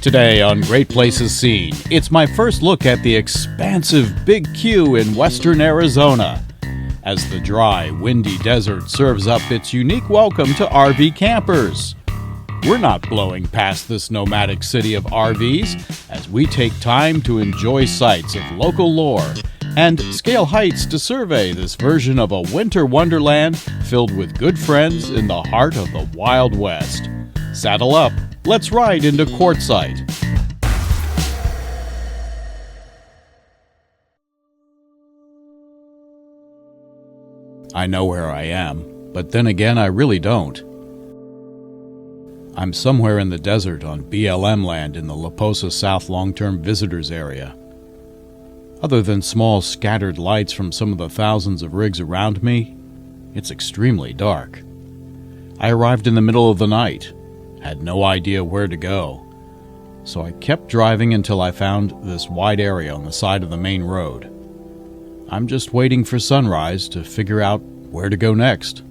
Today on GreatPlacesSeen, it's my first look at the expansive Big Q in western Arizona, as the dry, windy desert serves up its unique welcome to RV campers. We're not blowing past this nomadic city of RVs, as we take time to enjoy sights of local lore and scale heights to survey this version of a winter wonderland filled with good friends in the heart of the Wild West. Saddle up, let's ride into Quartzsite. I know where I am, but then again I really don't. I'm somewhere in the desert on BLM land in the La Posa South Long-Term Visitors Area. Other than small scattered lights from some of the thousands of rigs around me, it's extremely dark. I arrived in the middle of the night, had no idea where to go, so I kept driving until I found this wide area on the side of the main road. I'm just waiting for sunrise to figure out where to go next.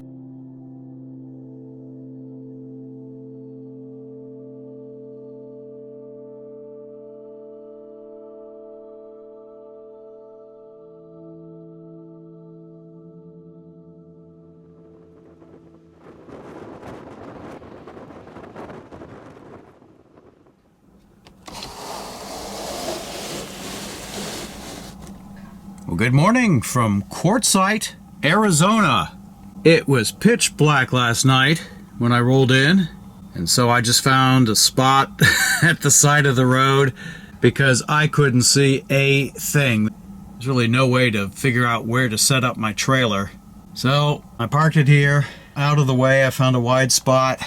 Well, good morning from Quartzsite, Arizona. It was pitch black last night when I rolled in, and so I just found a spot at the side of the road because I couldn't see a thing. There's really no way to figure out where to set up my trailer. So I parked it here, out of the way. I found a wide spot,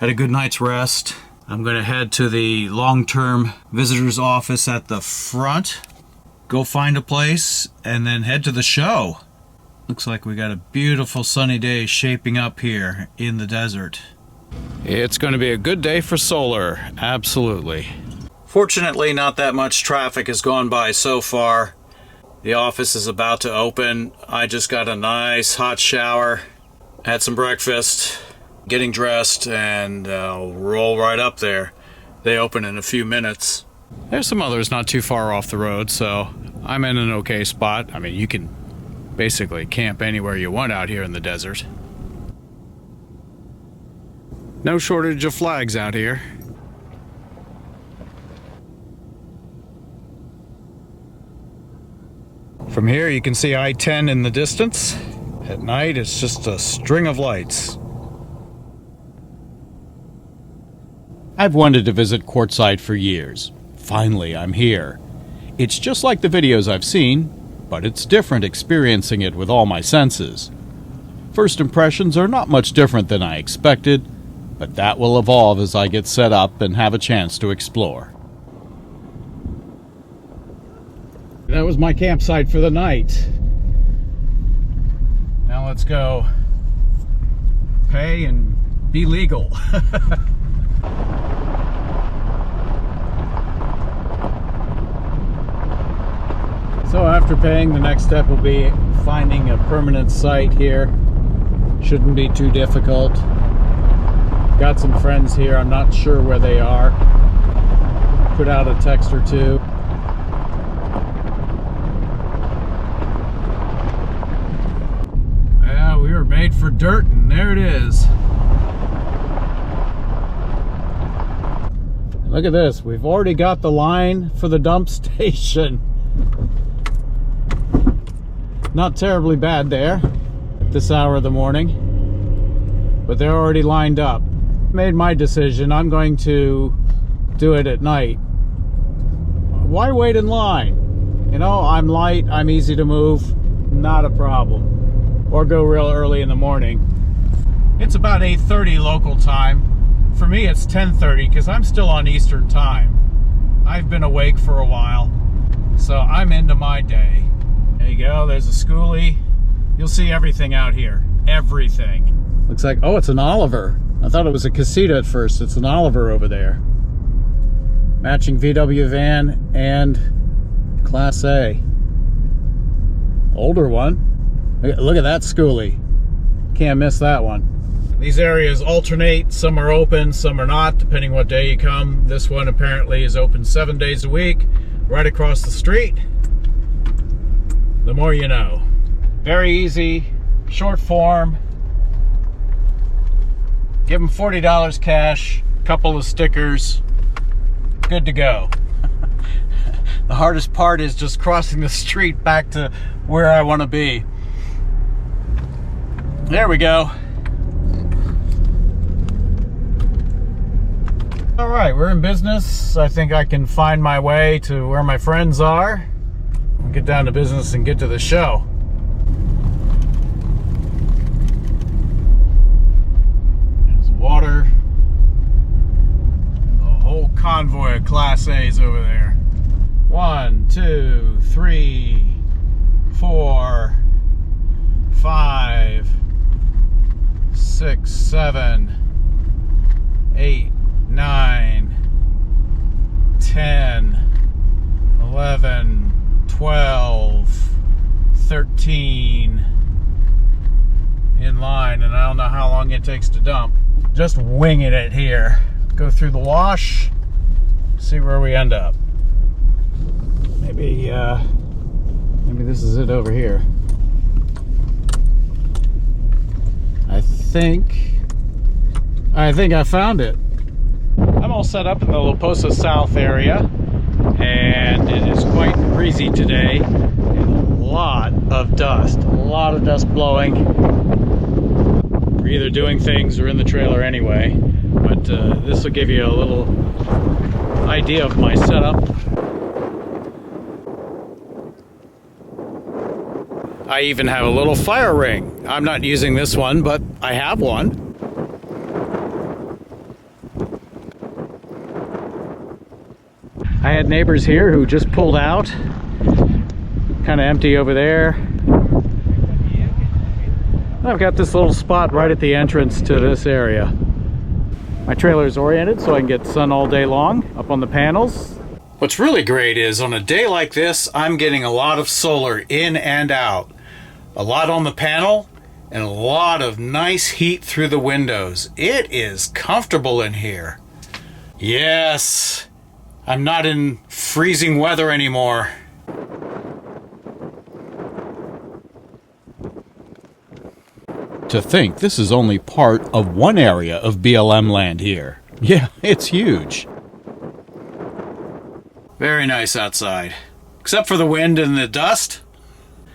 had a good night's rest. I'm gonna head to the long-term visitor's office at the front, go find a place, and then head to the show. Looks like we got a beautiful sunny day shaping up here in the desert. It's going to be a good day for solar, absolutely. Fortunately, not that much traffic has gone by so far. The office is about to open. I just got a nice hot shower, had some breakfast, getting dressed, and I'll roll right up there. They open in a few minutes. There's some others not too far off the road, so I'm in an okay spot. I mean, you can basically camp anywhere you want out here in the desert. No shortage of flags out here. From here you can see I-10 in the distance. At night it's just a string of lights. I've wanted to visit Quartzsite for years. Finally, I'm here. It's just like the videos I've seen, but it's different experiencing it with all my senses. First impressions are not much different than I expected, but that will evolve as I get set up and have a chance to explore. That was my campsite for the night. Now let's go pay and be legal. So after paying, the next step will be finding a permanent site here. Shouldn't be too difficult. Got some friends here, I'm not sure where they are. Put out a text or two. Yeah, we were made for dirt, and there it is. Look at this, we've already got the line for the dump station. Not terribly bad there at this hour of the morning, but they're already lined up. Made my decision, I'm going to do it at night. Why wait in line? You know, I'm light, I'm easy to move, not a problem. Or go real early in the morning. It's about 8:30 local time. For me it's 10:30 because I'm still on Eastern time. I've been awake for a while, so I'm into my day. There you go, there's a schoolie. You'll see everything out here. Everything. Looks like, oh, it's an Oliver. I thought it was a Casita at first. It's an Oliver over there. Matching VW van and Class A. Older one. Look at that schoolie. Can't miss that one. These areas alternate. Some are open, some are not, depending what day you come. This one apparently is open 7 days a week, right across the street. The more you know. Very easy, short form. Give them $40 cash, couple of stickers, good to go. The hardest part is just crossing the street back to where I want to be. There we go. All right, we're in business. I think I can find my way to where my friends are. We'll get down to business and get to the show. There's water. A whole convoy of Class A's over there. 1, 2, 3, 4, 5, 6, 7, 8, 9, 10, 11, 12, 13 in line, and I don't know how long it takes to dump. Just winging it here. Go through the wash, see where we end up. Maybe this is it over here. I think I found it. I'm all set up in the La Posa South area, and it is quite breezy today. And a lot of dust blowing. We're either doing things or in the trailer anyway, but this will give you a little idea of my setup. I even have a little fire ring. I'm not using this one, but I have one. I had neighbors here who just pulled out. Kind of empty over there. I've got this little spot right at the entrance to this area. My trailer is oriented so I can get sun all day long up on the panels. What's really great is on a day like this, I'm getting a lot of solar in and out. A lot on the panel and a lot of nice heat through the windows. It is comfortable in here. Yes, I'm not in freezing weather anymore. To think this is only part of one area of BLM land here. Yeah, it's huge. Very nice outside. Except for the wind and the dust.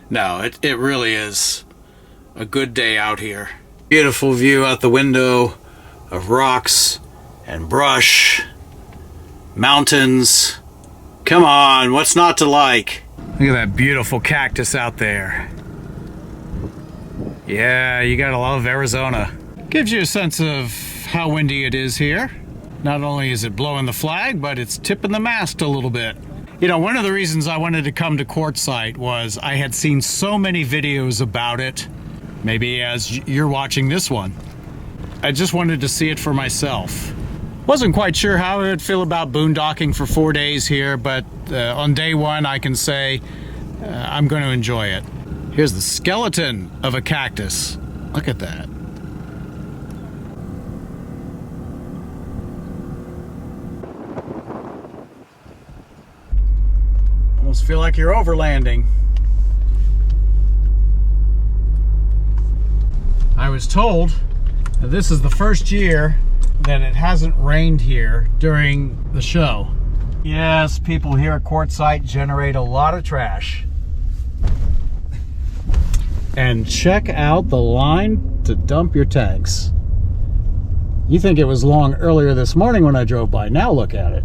No, it really is a good day out here. Beautiful view out the window of rocks and brush, mountains. Come on, what's not to like? Look at that beautiful cactus out there. Yeah, you gotta love Arizona. Gives you a sense of how windy it is here. Not only is it blowing the flag, but it's tipping the mast a little bit. You know, one of the reasons I wanted to come to Quartzsite was I had seen so many videos about it, maybe as you're watching this one. I just wanted to see it for myself. Wasn't quite sure how I would feel about boondocking for 4 days here, but on day one I can say I'm going to enjoy it. Here's the skeleton of a cactus. Look at that. Almost feel like you're overlanding. I was told that this is the first year that it hasn't rained here during the show. Yes, people here at Quartzsite generate a lot of trash. And check out the line to dump your tanks. You think it was long earlier this morning when I drove by. Now look at it.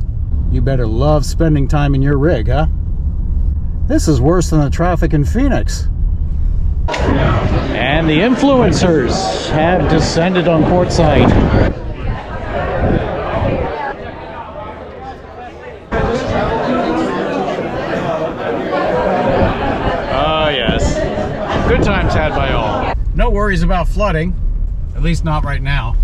You better love spending time in your rig, huh? This is worse than the traffic in Phoenix. And the influencers have descended on Quartzsite. Oh yes, good times had by all. No worries about flooding, at least not right now.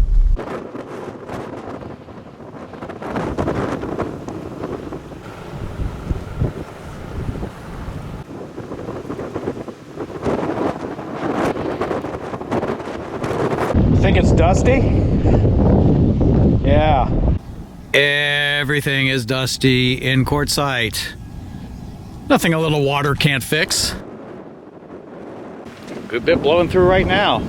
think it's dusty? Yeah. Everything is dusty in Quartzsite. Nothing a little water can't fix. Good bit blowing through right now.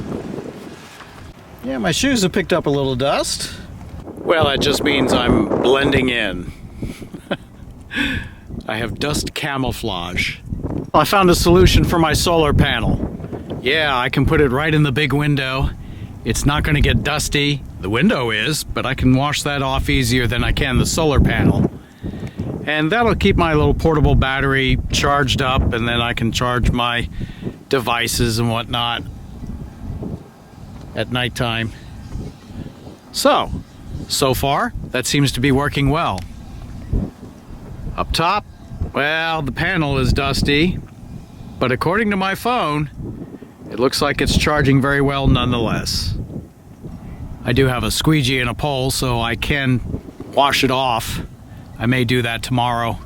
Yeah, my shoes have picked up a little dust. Well, that just means I'm blending in. I have dust camouflage. I found a solution for my solar panel. Yeah, I can put it right in the big window. It's not going to get dusty. The window is, but I can wash that off easier than I can the solar panel. And that'll keep my little portable battery charged up, and then I can charge my devices and whatnot at nighttime. So far, that seems to be working well. Up top, well, the panel is dusty, but according to my phone, it looks like it's charging very well nonetheless. I do have a squeegee and a pole, so I can wash it off. I may do that tomorrow.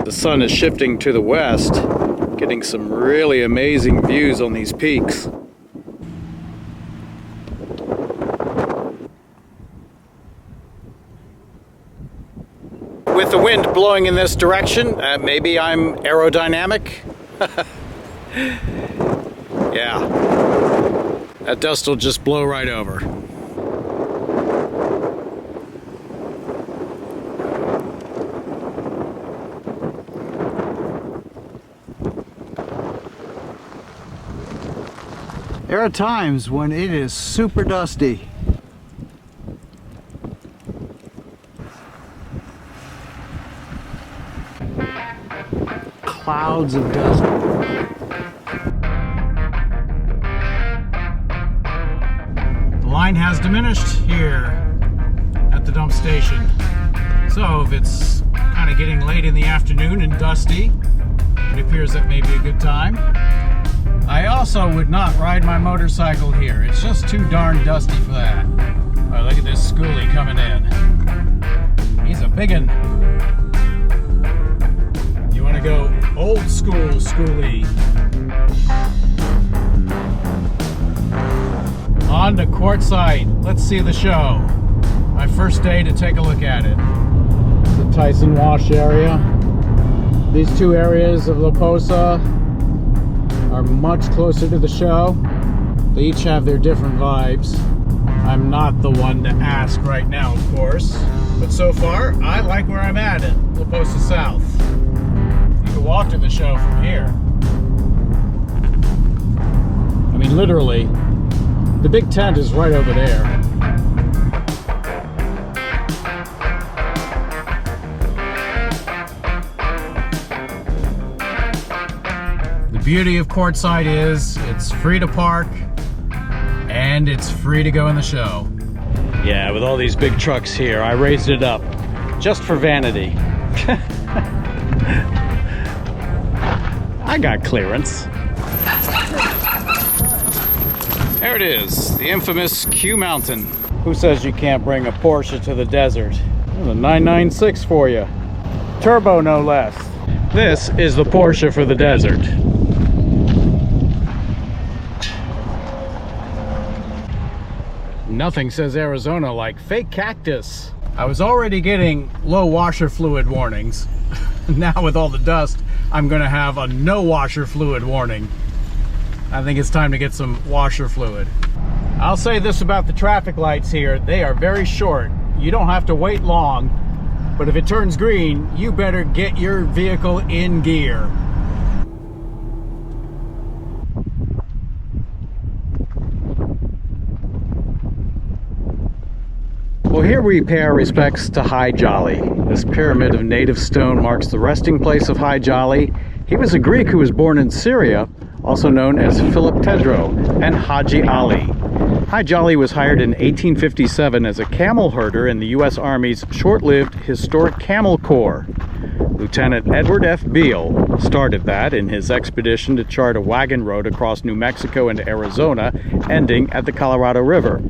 The sun is shifting to the west, getting some really amazing views on these peaks. With the wind blowing in this direction, maybe I'm aerodynamic. Yeah, that dust will just blow right over. There are times when it is super dusty. Clouds of dust. The line has diminished here at the dump station. So if it's kind of getting late in the afternoon and dusty, it appears that may be a good time. I also would not ride my motorcycle here. It's just too darn dusty for that. Oh, look at this schoolie coming in. He's a big one. You want to go old school schoolie. On to Quartzsite. Let's see the show. My first day to take a look at it. The Tyson Wash area. These two areas of La Posa are much closer to the show. They each have their different vibes. I'm not the one to ask right now, of course, but so far I like where I'm at La Posa South. You can walk to the show from here. I mean, literally, the big tent is right over there. The beauty of Quartzsite is it's free to park and it's free to go in the show. Yeah, with all these big trucks here, I raised it up just for vanity. I got clearance. There it is, the infamous Q Mountain. Who says you can't bring a Porsche to the desert? There's a 996 for you. Turbo, no less. This is the Porsche for the desert. Nothing says Arizona like fake cactus. I was already getting low washer fluid warnings. Now with all the dust, I'm gonna have a no washer fluid warning. I think it's time to get some washer fluid. I'll say this about the traffic lights here. They are very short. You don't have to wait long, but if it turns green, you better get your vehicle in gear. Well, here we pay our respects to High Jolly. This pyramid of native stone marks the resting place of High Jolly. He was a Greek who was born in Syria, also known as Philip Tedro and Haji Ali. High Jolly was hired in 1857 as a camel herder in the U.S. Army's short-lived historic Camel Corps. Lieutenant Edward F. Beale started that in his expedition to chart a wagon road across New Mexico and Arizona, ending at the Colorado River.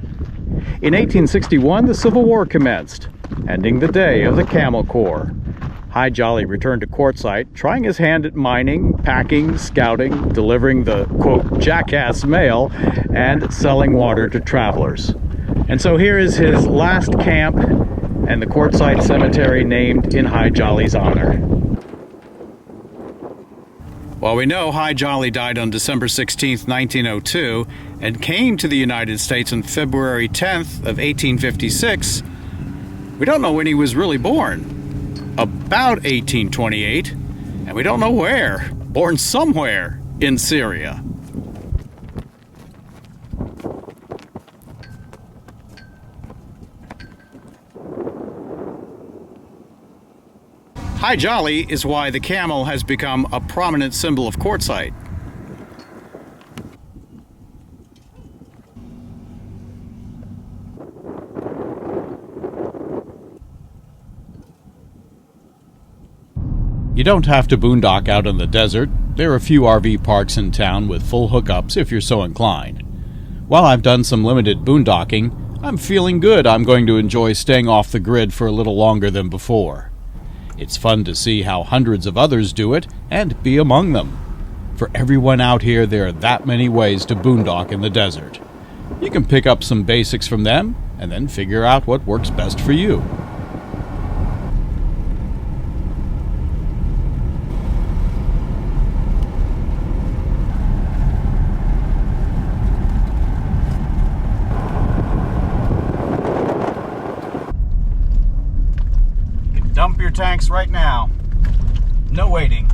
In 1861, the Civil War commenced, ending the day of the Camel Corps. Hi Jolly returned to Quartzsite, trying his hand at mining, packing, scouting, delivering the, quote, jackass mail, and selling water to travelers. And so here is his last camp and the Quartzsite cemetery named in Hi Jolly's honor. Well, we know Hi Jolly died on December 16th, 1902, and came to the United States on February 10th of 1856. We don't know when he was really born. About 1828, and we don't know where. Born somewhere in Syria. Hi Jolly is why the camel has become a prominent symbol of Quartzsite. You don't have to boondock out in the desert. There are a few RV parks in town with full hookups if you're so inclined. While I've done some limited boondocking, I'm feeling good I'm going to enjoy staying off the grid for a little longer than before. It's fun to see how hundreds of others do it and be among them. For everyone out here, there are that many ways to boondock in the desert. You can pick up some basics from them and then figure out what works best for you. Dump your tanks right now. No waiting.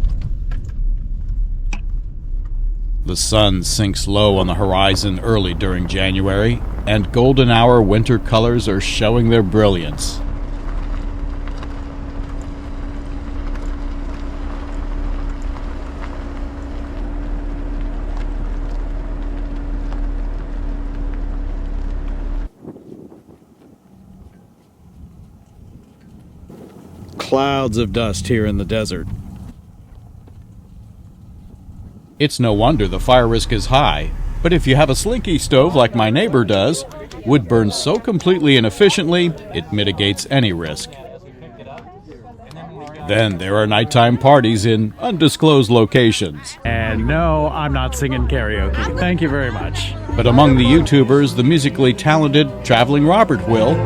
The sun sinks low on the horizon early during January, and golden hour winter colors are showing their brilliance. Clouds of dust here in the desert. It's no wonder the fire risk is high, but if you have a slinky stove like my neighbor does, wood burns so completely and efficiently, it mitigates any risk. Then there are nighttime parties in undisclosed locations. And no, I'm not singing karaoke. Thank you very much. But among the YouTubers, the musically talented Traveling Robert will.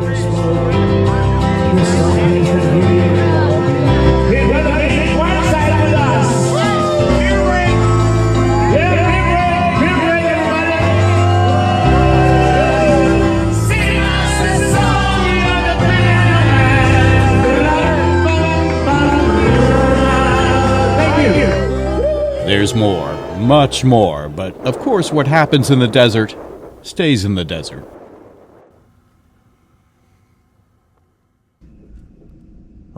There's more, much more, but of course what happens in the desert stays in the desert.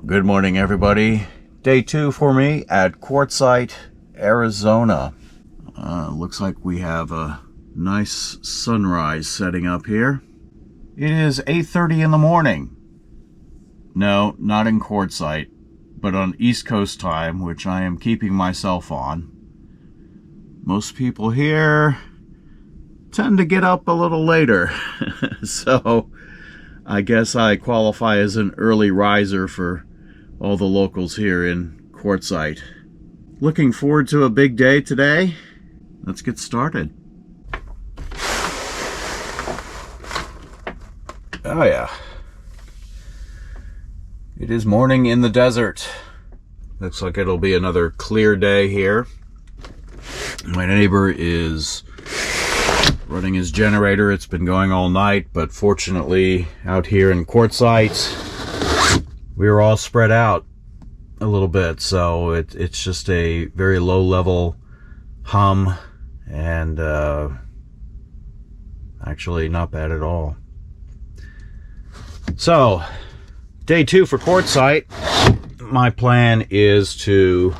Good morning, everybody. Day 2 for me at Quartzsite, Arizona. Looks like we have a nice sunrise setting up here. It is 8:30 in the morning. No, not in Quartzsite, but on East Coast time, which I am keeping myself on. Most people here tend to get up a little later, so I guess I qualify as an early riser for all the locals here in Quartzsite. Looking forward to a big day today. Let's get started. Oh yeah. It is morning in the desert. Looks like it'll be another clear day here. My neighbor is running his generator. It's been going all night, but fortunately out here in Quartzsite, we were all spread out a little bit, so it's just a very low level hum, and actually not bad at all. So, day 2 for Quartzsite. My plan is to...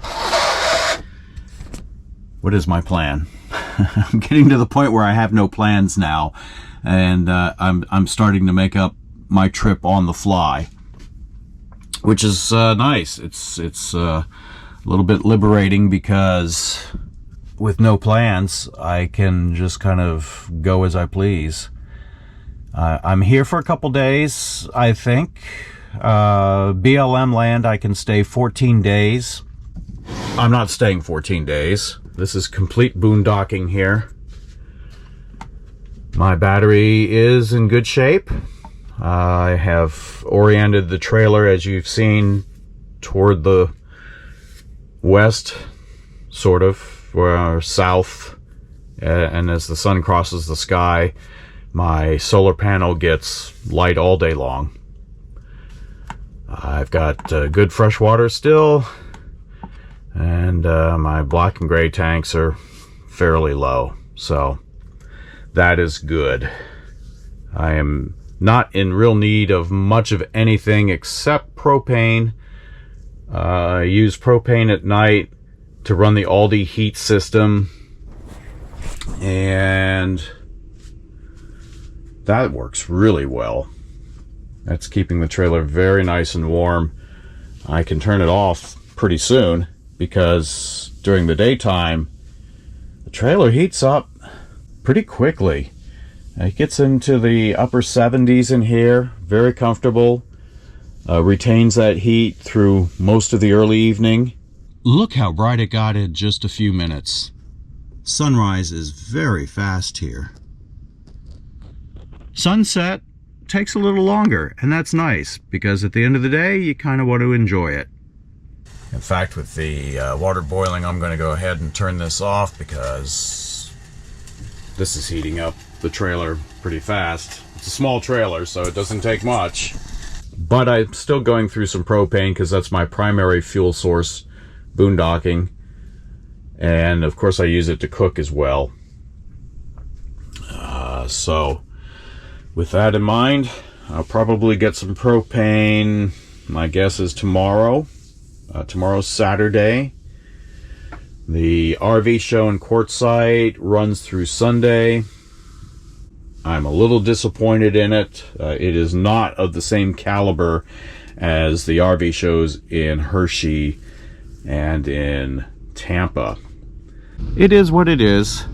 What is my plan? I'm getting to the point where I have no plans now, and I'm starting to make up my trip on the fly, which is nice. It's a little bit liberating because with no plans, I can just kind of go as I please. I'm here for a couple days, I think. BLM land, I can stay 14 days. I'm not staying 14 days. This is complete boondocking here. My battery is in good shape. I have oriented the trailer, as you've seen, toward the west, sort of, or south, and as the sun crosses the sky, my solar panel gets light all day long. I've got good fresh water still, and my black and gray tanks are fairly low, so that is good. I am not in real need of much of anything except propane. I use propane at night to run the Aldi heat system, and that works really well. That's keeping the trailer very nice and warm. I can turn it off pretty soon because during the daytime the trailer heats up pretty quickly. It gets into the upper 70s in here, very comfortable. Retains that heat through most of the early evening. Look how bright it got in just a few minutes. Sunrise is very fast here. Sunset takes a little longer, and that's nice because at the end of the day you kind of want to enjoy it. In fact, with the water boiling, I'm going to go ahead and turn this off because this is heating up the trailer pretty fast. It's a small trailer, so it doesn't take much. But I'm still going through some propane because that's my primary fuel source, boondocking. And of course I use it to cook as well. So with that in mind, I'll probably get some propane, my guess is tomorrow. Tomorrow's Saturday. The RV show in Quartzsite runs through Sunday. I'm a little disappointed in it. It is not of the same caliber as the RV shows in Hershey and in Tampa. It is what it is,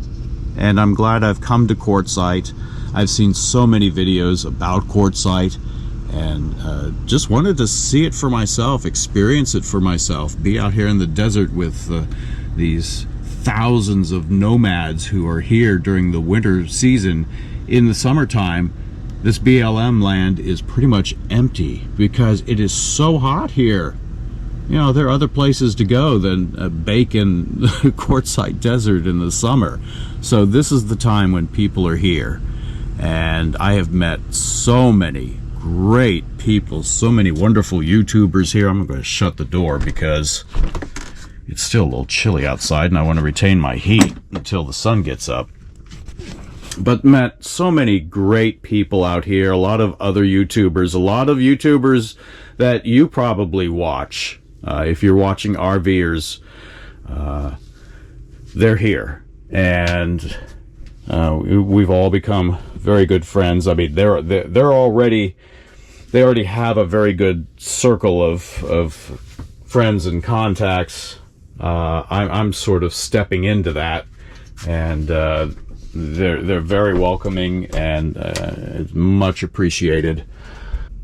and I'm glad I've come to Quartzsite. I've seen so many videos about Quartzsite, and just wanted to see it for myself, experience it for myself, be out here in the desert with these thousands of nomads who are here during the winter season. In the summertime, this BLM land is pretty much empty because it is so hot here. You know, there are other places to go than bake in the Quartzsite desert in the summer. So this is the time when people are here. And I have met so many great people, so many wonderful YouTubers here. I'm going to shut the door because it's still a little chilly outside and I want to retain my heat until the sun gets up. But met so many great people out here, a lot of other YouTubers, a lot of YouTubers that you probably watch. If you're watching RVers, they're here. And we've all become very good friends. I mean, they already have a very good circle of friends and contacts. I'm sort of stepping into that, and they're very welcoming and it's much appreciated.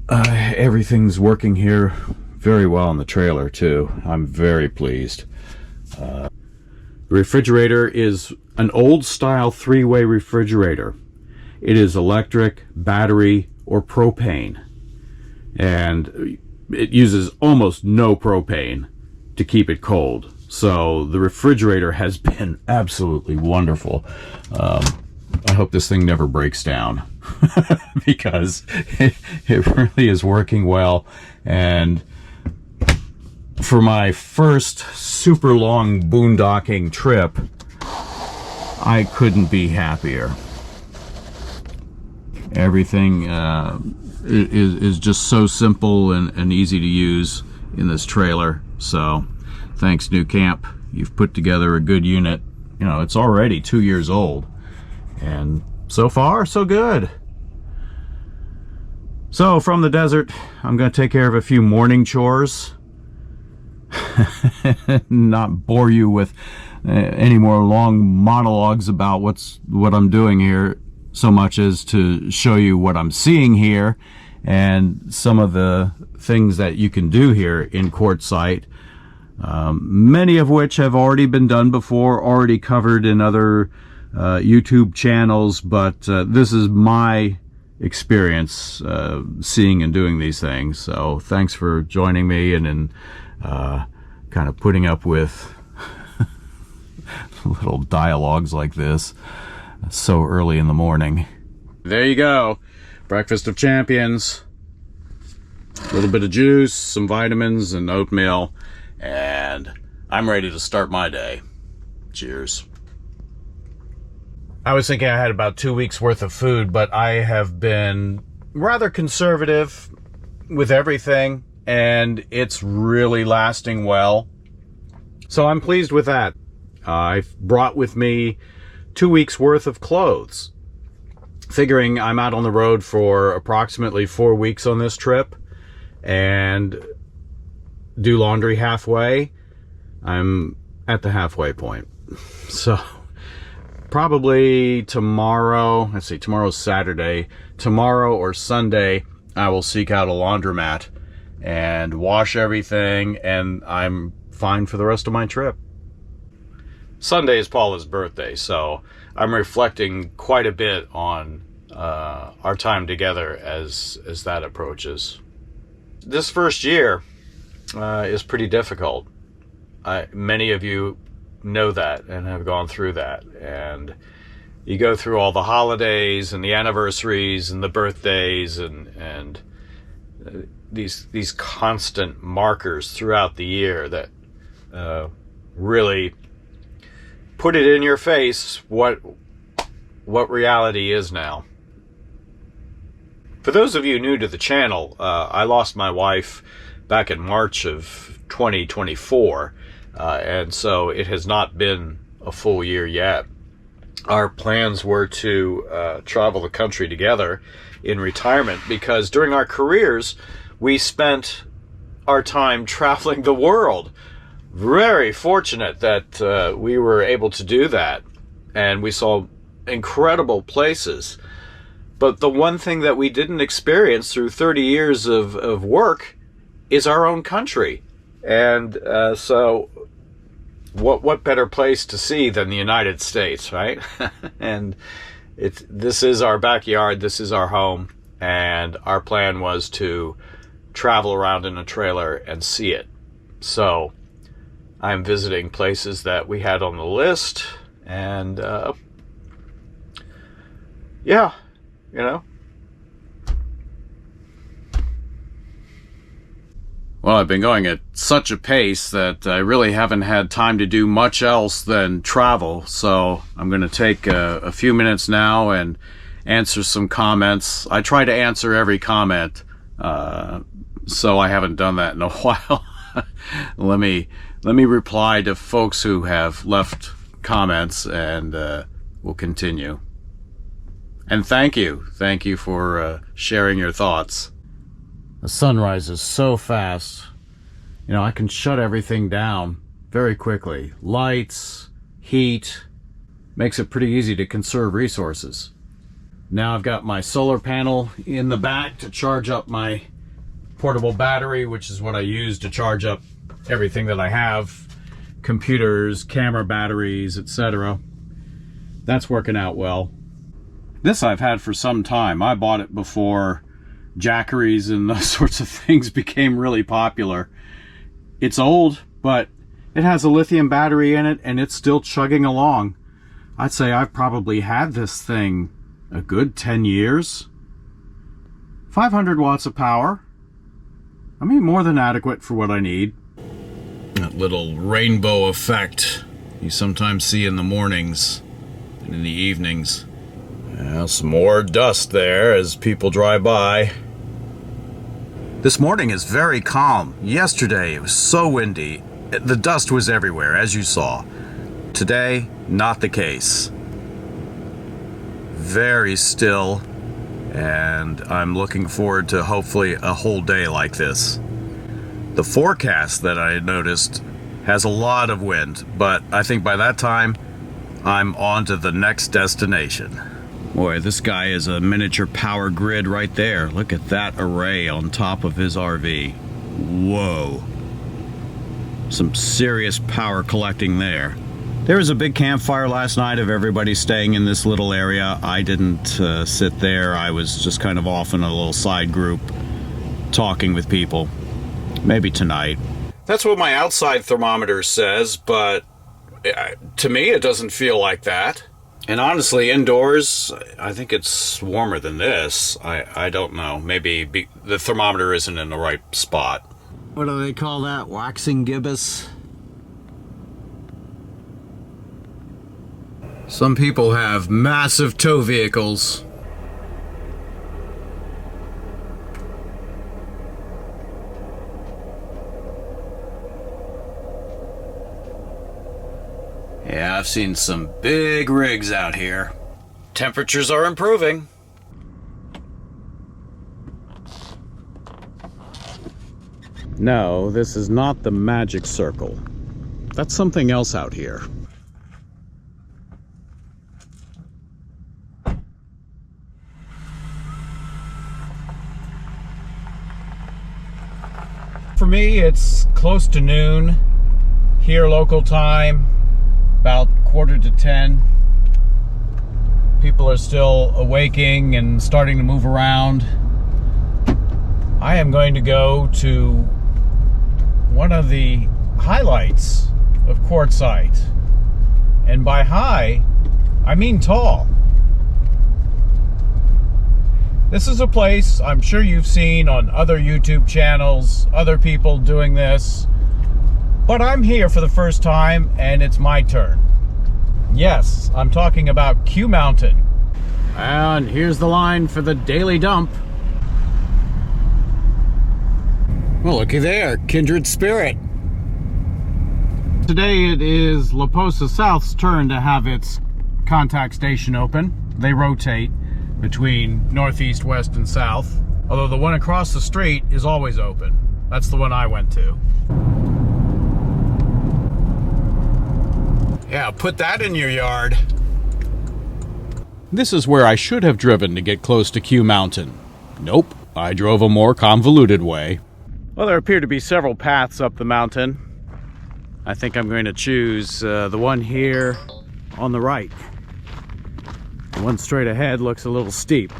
Everything's working here very well in the trailer too. I'm very pleased. The refrigerator is an old style 3-way refrigerator. It is electric, battery, or propane, and it uses almost no propane to keep it cold. So the refrigerator has been absolutely wonderful. I hope this thing never breaks down because it really is working well. And for my first super long boondocking trip, I couldn't be happier. Everything is just so simple and easy to use in this trailer. So thanks, nucamp. You've put together a good unit. You know, it's already 2 years old, and so far so good. So from the desert, I'm going to take care of a few morning chores. Not bore you with any more long monologues about what I'm doing here, so much as to show you what I'm seeing here and some of the things that you can do here in Quartzsite, many of which have already been done before, already covered in other YouTube channels, but this is my experience seeing and doing these things. So thanks for joining me and kind of putting up with little dialogues like this so early in the morning. There you go. Breakfast of champions. A little bit of juice, some vitamins, and oatmeal. And I'm ready to start my day. Cheers. I was thinking I had about 2 weeks worth of food, but I have been rather conservative with everything, and it's really lasting well. So I'm pleased with that. I've brought with me 2 weeks worth of clothes, figuring I'm out on the road for approximately 4 weeks on this trip and do laundry halfway. I'm at the halfway point. So probably tomorrow, let's see, tomorrow's Saturday, tomorrow or Sunday, I will seek out a laundromat and wash everything, and I'm fine for the rest of my trip. Sunday is Paula's birthday, so I'm reflecting quite a bit on our time together as that approaches. This first year is pretty difficult. Many of you know that and have gone through that, and you go through all the holidays and the anniversaries and the birthdays and these constant markers throughout the year that really put it in your face what reality is now. For those of you new to the channel, I lost my wife back in March of 2024, and so it has not been a full year yet. Our plans were to travel the country together in retirement, because during our careers we spent our time traveling the world. Very fortunate that we were able to do that, and we saw incredible places. But the one thing that we didn't experience through 30 years of work is our own country. And so what better place to see than the United States, right? And this is our backyard, this is our home, and our plan was to travel around in a trailer and see it. So I'm visiting places that we had on the list, and yeah, you know. Well, I've been going at such a pace that I really haven't had time to do much else than travel. So I'm going to take a few minutes now and answer some comments. I try to answer every comment, so I haven't done that in a while. Let me reply to folks who have left comments, and we'll continue. And thank you for sharing your thoughts. The sunrise is so fast. You know, I can shut everything down very quickly. Lights, heat, makes it pretty easy to conserve resources. Now I've got my solar panel in the back to charge up my portable battery, which is what I use to charge up everything that I have. Computers, camera batteries, etc. That's working out well. This I've had for some time. I bought it before Jackeries and those sorts of things became really popular. It's old, but it has a lithium battery in it, and it's still chugging along. I'd say I've probably had this thing a good 10 years. 500 watts of power. I mean, more than adequate for what I need. That little rainbow effect you sometimes see in the mornings and in the evenings. Some more dust there as people drive by. This morning is very calm. Yesterday it was so windy. The dust was everywhere, as you saw. Today, not the case. Very still, and I'm looking forward to hopefully a whole day like this. The forecast that I noticed has a lot of wind, but I think by that time I'm on to the next destination. Boy, this guy is a miniature power grid right there. Look at that array on top of his RV. Whoa. Some serious power collecting there. There was a big campfire last night of everybody staying in this little area. I didn't sit there. I was just kind of off in a little side group talking with people. Maybe tonight. That's what my outside thermometer says, but to me it doesn't feel like that. And honestly, indoors, I think it's warmer than this. I don't know. Maybe the thermometer isn't in the right spot. What do they call that? Waxing gibbous? Some people have massive tow vehicles. Yeah, I've seen some big rigs out here. Temperatures are improving. No, this is not the magic circle. That's something else out here. For me, it's close to noon here local time, about 9:45. People are still awaking and starting to move around. I am going to go to one of the highlights of Quartzsite. And by high, I mean tall. This is a place I'm sure you've seen on other YouTube channels, other people doing this, but I'm here for the first time and it's my turn. Yes, I'm talking about Q Mountain. And here's the line for the daily dump. Well, looky there, kindred spirit. Today it is La Posa South's turn to have its contact station open. They rotate between northeast, west, and south. Although the one across the street is always open. That's the one I went to. Yeah, put that in your yard. This is where I should have driven to get close to Q Mountain. Nope, I drove a more convoluted way. Well, there appear to be several paths up the mountain. I think I'm going to choose the one here on the right. The one straight ahead looks a little steep.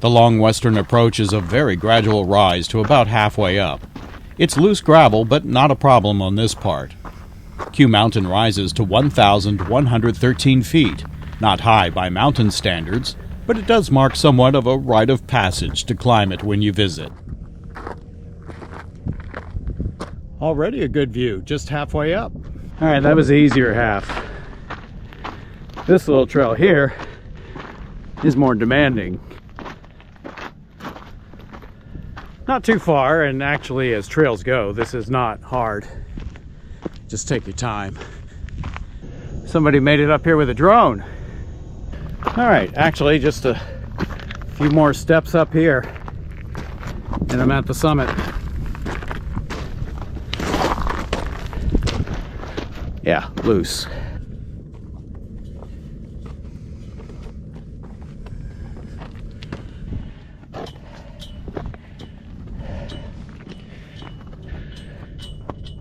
The long western approach is a very gradual rise to about halfway up. It's loose gravel, but not a problem on this part. Q Mountain rises to 1,113 feet. Not high by mountain standards, but it does mark somewhat of a rite of passage to climb it when you visit. Already a good view, just halfway up. All right, that was the easier half. This little trail here is more demanding. Not too far, and actually as trails go, this is not hard. Just take your time. Somebody made it up here with a drone. All right, actually just a few more steps up here and I'm at the summit. Yeah, loose.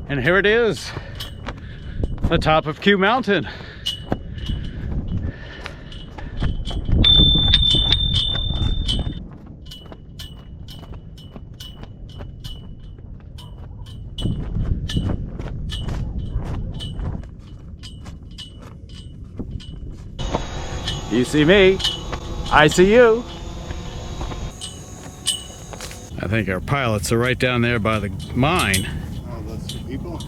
And here it is, the top of Q Mountain. You see me, I see you. I think our pilots are right down there by the mine. Oh, that's the people?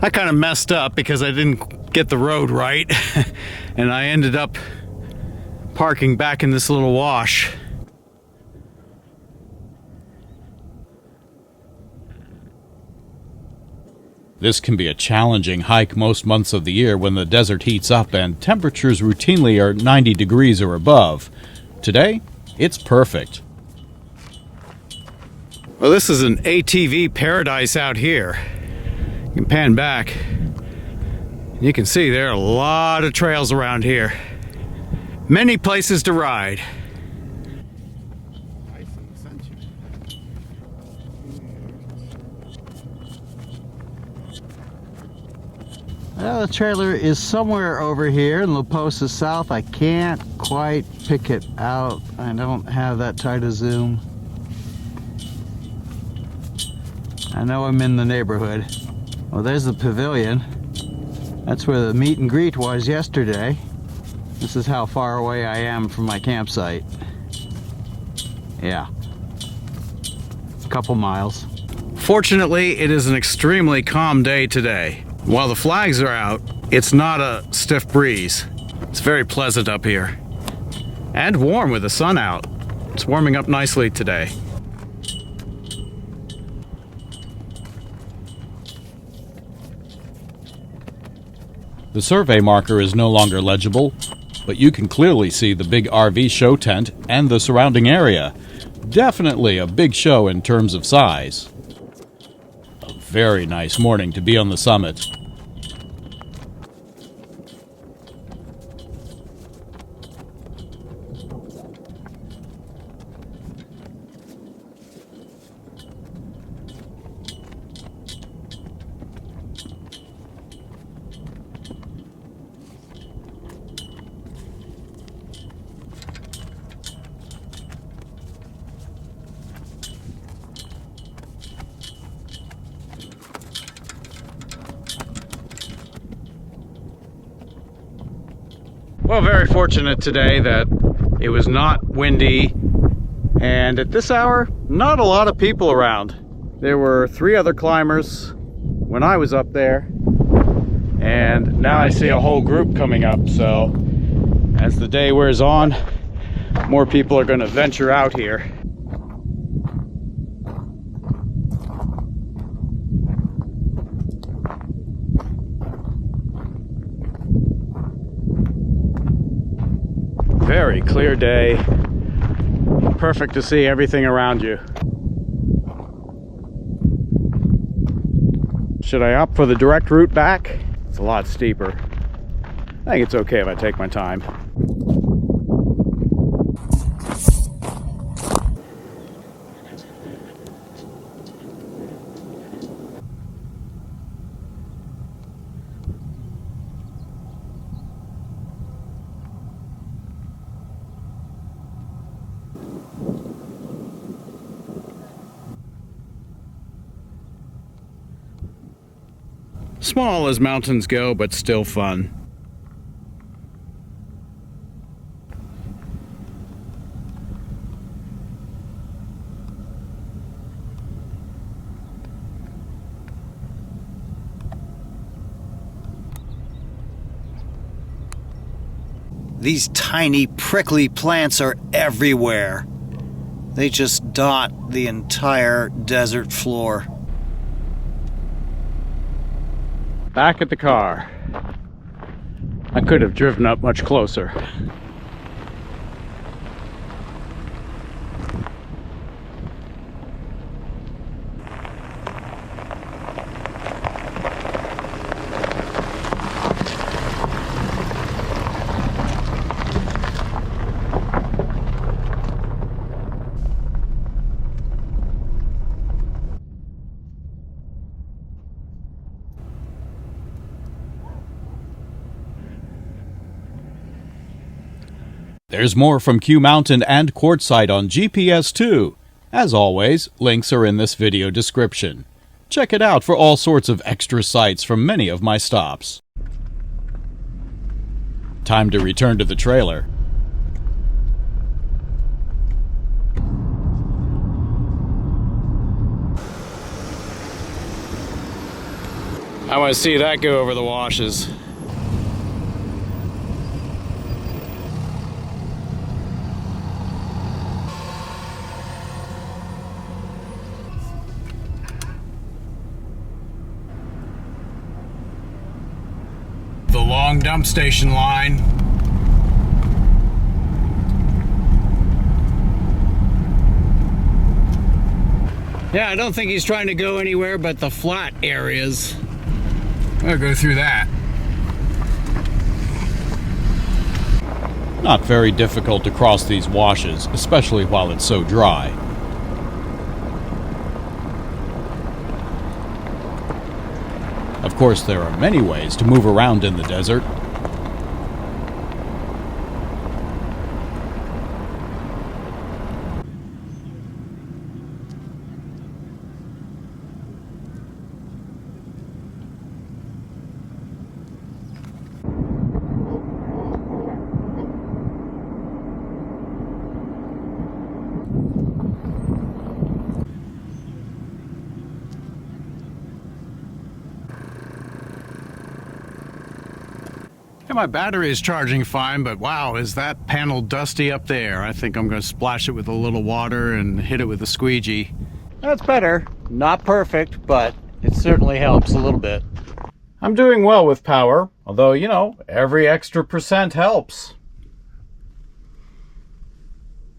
I kind of messed up because I didn't get the road right and I ended up parking back in this little wash. This can be a challenging hike most months of the year when the desert heats up and temperatures routinely are 90 degrees or above. Today, it's perfect. Well, this is an ATV paradise out here. You can pan back. You can see there are a lot of trails around here. Many places to ride. Well, the trailer is somewhere over here in La Posa South. I can't quite pick it out. I don't have that tight a zoom. I know I'm in the neighborhood. Well, there's the pavilion. That's where the meet and greet was yesterday. This is how far away I am from my campsite. Yeah. A couple miles. Fortunately, it is an extremely calm day today. While the flags are out, it's not a stiff breeze. It's very pleasant up here. And warm with the sun out. It's warming up nicely today. The survey marker is no longer legible, but you can clearly see the big RV show tent and the surrounding area. Definitely a big show in terms of size. A very nice morning to be on the summit. Well, very fortunate today that it was not windy, and at this hour, not a lot of people around. There were 3 other climbers when I was up there, and now I see a whole group coming up. So as the day wears on, more people are going to venture out here. Very clear day. Perfect to see everything around you. Should I opt for the direct route back? It's a lot steeper. I think it's okay if I take my time. Small as mountains go, but still fun. These tiny prickly plants are everywhere. They just dot the entire desert floor. Back at the car. I could have driven up much closer. There's more from Q Mountain and Quartzsite on GPS too. As always, links are in this video description. Check it out for all sorts of extra sights from many of my stops. Time to return to the trailer. I want to see that go over the washes. The long dump station line. Yeah, I don't think he's trying to go anywhere but the flat areas. I'll go through that. Not very difficult to cross these washes, especially while it's so dry. Of course, there are many ways to move around in the desert. Yeah, my battery is charging fine, but wow, is that panel dusty up there. I think I'm going to splash it with a little water and hit it with a squeegee. That's better. Not perfect, but it certainly helps a little bit. I'm doing well with power, although, you know, every extra percent helps.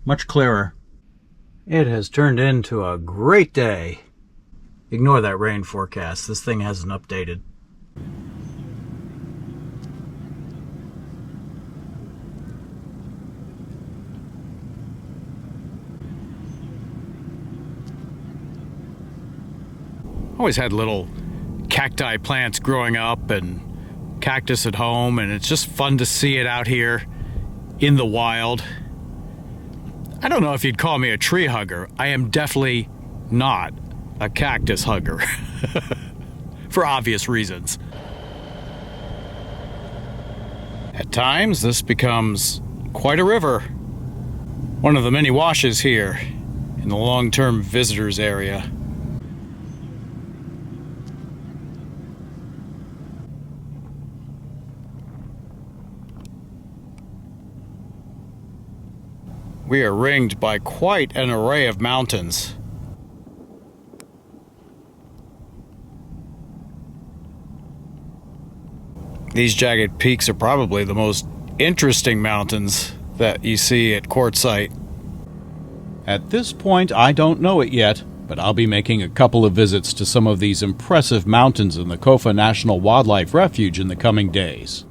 Much clearer. It has turned into a great day. Ignore that rain forecast. This thing hasn't updated. Always had little cacti plants growing up and cactus at home, and it's just fun to see it out here in the wild. I don't know if you'd call me a tree hugger. I am definitely not a cactus hugger for obvious reasons. At times this becomes quite a river, one of the many washes here in the long-term visitors area. We are ringed by quite an array of mountains. These jagged peaks are probably the most interesting mountains that you see at Quartzsite. At this point, I don't know it yet, but I'll be making a couple of visits to some of these impressive mountains in the Kofa National Wildlife Refuge in the coming days.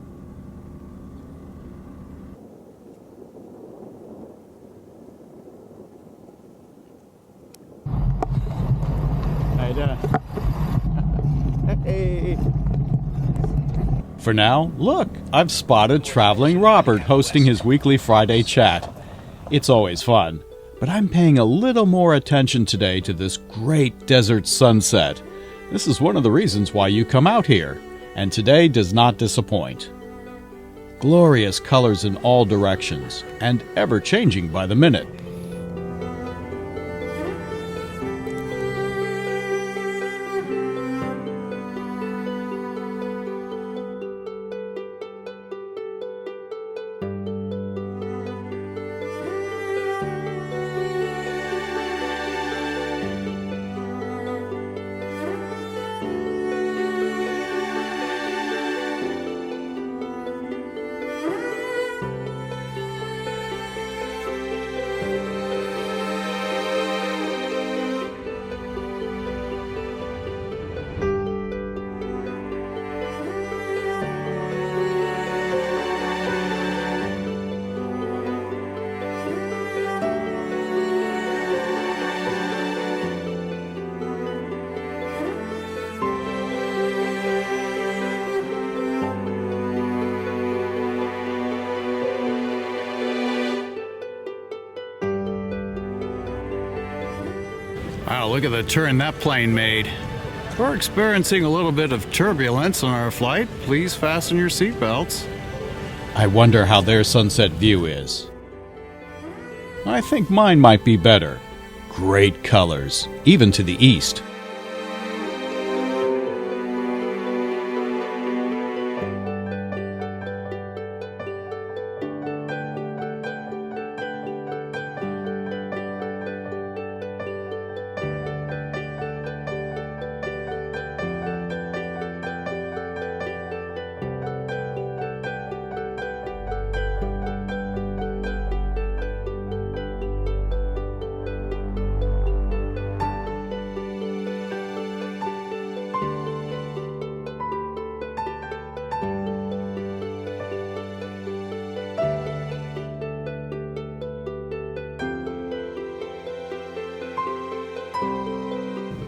Hey. For now, look, I've spotted Traveling Robert hosting his weekly Friday chat. It's always fun, but I'm paying a little more attention today to this great desert sunset. This is one of the reasons why you come out here, and today does not disappoint. Glorious colors in all directions, and ever-changing by the minute. Wow, look at the turn that plane made. We're experiencing a little bit of turbulence on our flight. Please fasten your seatbelts. I wonder how their sunset view is. I think mine might be better. Great colors, even to the east.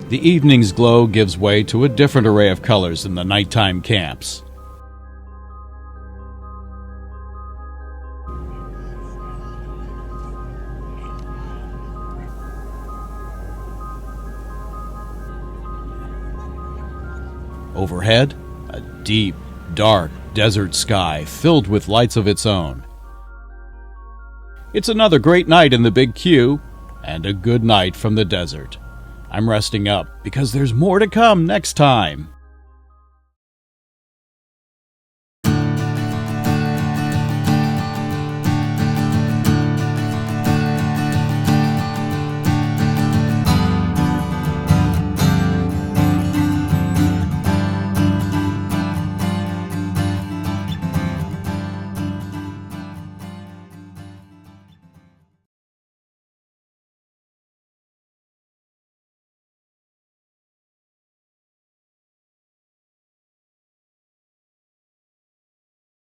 The evening's glow gives way to a different array of colors in the nighttime camps. Overhead, a deep, dark desert sky filled with lights of its own. It's another great night in the Big Q, and a good night from the desert. I'm resting up because there's more to come next time.